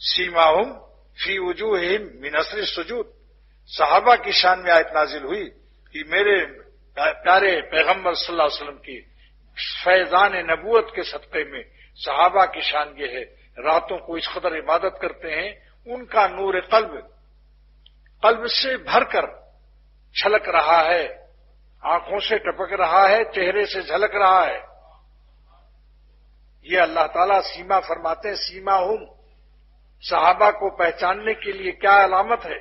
سیماہم فی وجوہہم من اثر السجود. صحابہ کی شان میں آیت نازل ہوئی کہ میرے پیارے پیغمبر صلی اللہ علیہ وسلم کی فیضان نبوت کے صدقے میں صحابہ کی شان یہ ہے، راتوں کو اس قدر عبادت کرتے ہیں، ان کا نور قلب سے بھر کر چھلک رہا ہے، آنکھوں سے ٹپک رہا ہے، چہرے سے جھلک رہا ہے. یہ اللہ تعالیٰ سیما فرماتے ہیں. سیما ہم صحابہ کو پہچاننے کے لیے کیا علامت ہے؟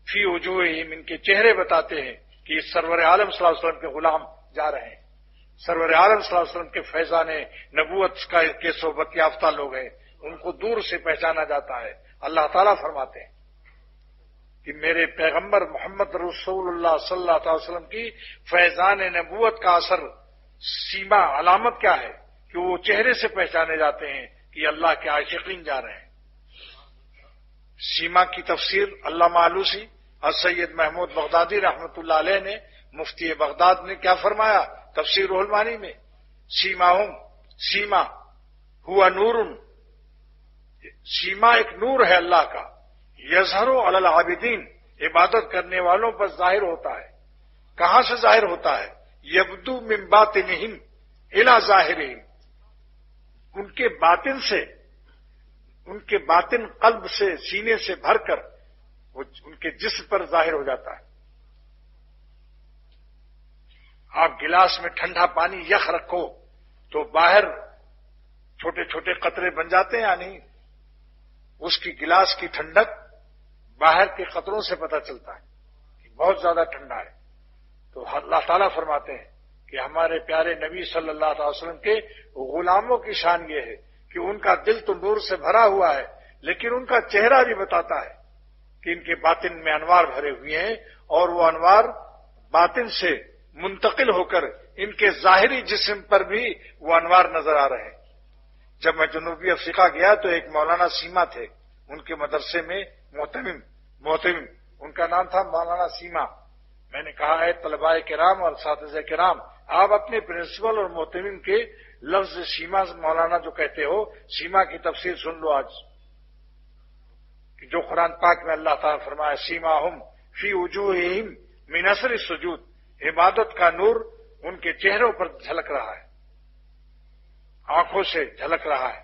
فی وجوہہم، ان کے چہرے بتاتے ہیں کہ اس سرور عالم صلی اللہ علیہ وسلم کے غلام جا رہے ہیں، سرور عالم صلی اللہ علیہ وسلم کے فیضان نبوت کے صحبت یافتہ لوگ ہیں، ان کو دور سے پہچانا جاتا ہے. اللہ تعالیٰ فرماتے ہیں کہ میرے پیغمبر محمد رسول اللہ صلی اللہ علیہ وسلم کی فیضان نبوت کا اثر، سیما، علامت کیا ہے کہ وہ چہرے سے پہچانے جاتے ہیں کہ اللہ کے عاشقین جا رہے ہیں. سیما کی تفسیر علامہ آلوسی السید محمود بغدادی رحمۃ اللہ علیہ نے، مفتی بغداد نے کیا فرمایا تفسیر روح المعانی میں؟ سیما ہوا نور، سیما ایک نور ہے اللہ کا، یظہر علی العابدین، عبادت کرنے والوں پر ظاہر ہوتا ہے. کہاں سے ظاہر ہوتا ہے؟ یبدو من باطنہم الی ظاہرہم، ان کے باطن سے، ان کے باطن قلب سے، سینے سے بھر کر وہ ان کے جسم پر ظاہر ہو جاتا ہے. آپ گلاس میں ٹھنڈا پانی یخ رکھو تو باہر چھوٹے چھوٹے قطرے بن جاتے ہیں یا نہیں؟ اس کی گلاس کی ٹھنڈک باہر کے قطروں سے پتہ چلتا ہے کہ بہت زیادہ ٹھنڈا ہے. تو اللہ تعالیٰ فرماتے ہیں کہ ہمارے پیارے نبی صلی اللہ علیہ وسلم کے غلاموں کی شان یہ ہے کہ ان کا دل تو نور سے بھرا ہوا ہے، لیکن ان کا چہرہ بھی بتاتا ہے کہ ان کے باطن میں انوار بھرے ہوئے ہیں، اور وہ انوار باطن سے منتقل ہو کر ان کے ظاہری جسم پر بھی وہ انوار نظر آ رہے ہیں. جب میں جنوبی افریقہ گیا تو ایک مولانا سیما تھے، ان کے مدرسے میں محتمم ان کا نام تھا مولانا سیما. میں نے کہا ہے طلباء کرام اور اساتذہ کرام، آپ اپنے پرنسپل اور محتمم کے لفظ سیما مولانا جو کہتے ہو، سیما کی تفسیر سن لو آج، کہ جو قرآن پاک میں اللہ تعالیٰ فرمایا سیماہم فی وجوہہم من اثر السجود، عبادت کا نور ان کے چہروں پر جھلک رہا ہے، آنکھوں سے جھلک رہا ہے.